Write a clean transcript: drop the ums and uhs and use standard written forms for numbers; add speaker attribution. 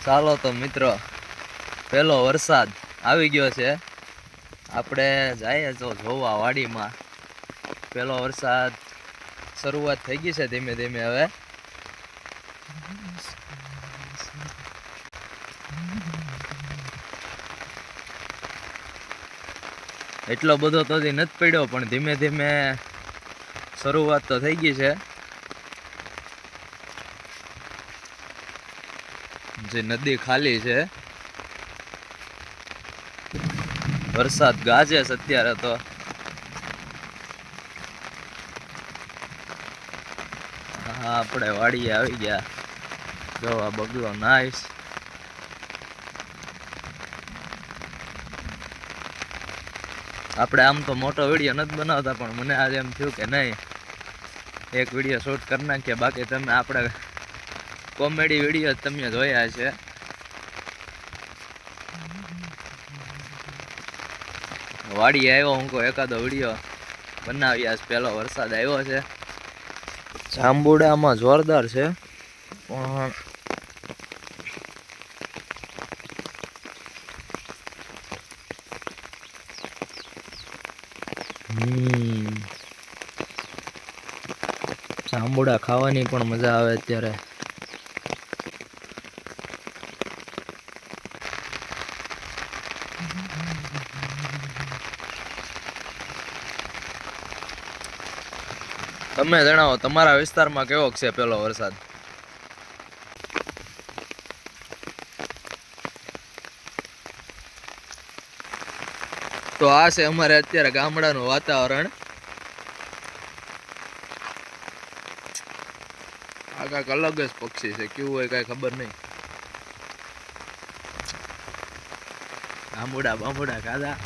Speaker 1: ચાલો તો મિત્રો, પહેલો વરસાદ આવી ગયો છે. આપણે જઈએ તો જોવા વાડીમાં. પહેલો વરસાદ શરૂઆત થઈ ગઈ છે ધીમે ધીમે. હવે એટલો બધો તો હજી નથી પડ્યો, પણ ધીમે ધીમે શરૂઆત તો થઈ ગઈ છે. જે નદી ખાલી છે, વરસાદ ગાજે છે અત્યારે તો. હા, આપણે વાડીએ આવી ગયા. જો આ બગલો નાઈસ. આપણે આમ તો મોટો વિડીયો નથી બનાવતા, પણ મને આજે એમ થયું કે નહીં, એક વિડીયો શૂટ કરી નાખીએ. બાકી તમે આપણે કોમેડી વિડીયો તમે જોયા છે. વાડી આવ્યો હું કોઈ એકાદો વિડીયો બનાવ્યા. પહેલો વરસાદ આવ્યો છે. જાંબુડામાં જોરદાર છે, પણ જાંબુડા ખાવાની પણ મજા આવે અત્યારે. તમે જણાવો, તમારા વિસ્તારમાં કેવો છે પેલો વરસાદ? તો આ છે અમારે અત્યારે ગામડાનું વાતાવરણ. આ કાંઈક અલગ જ પક્ષી છે, કેવું હોય કાંઈ ખબર નહીં. આંબુડા બાંબુડા ખાધા.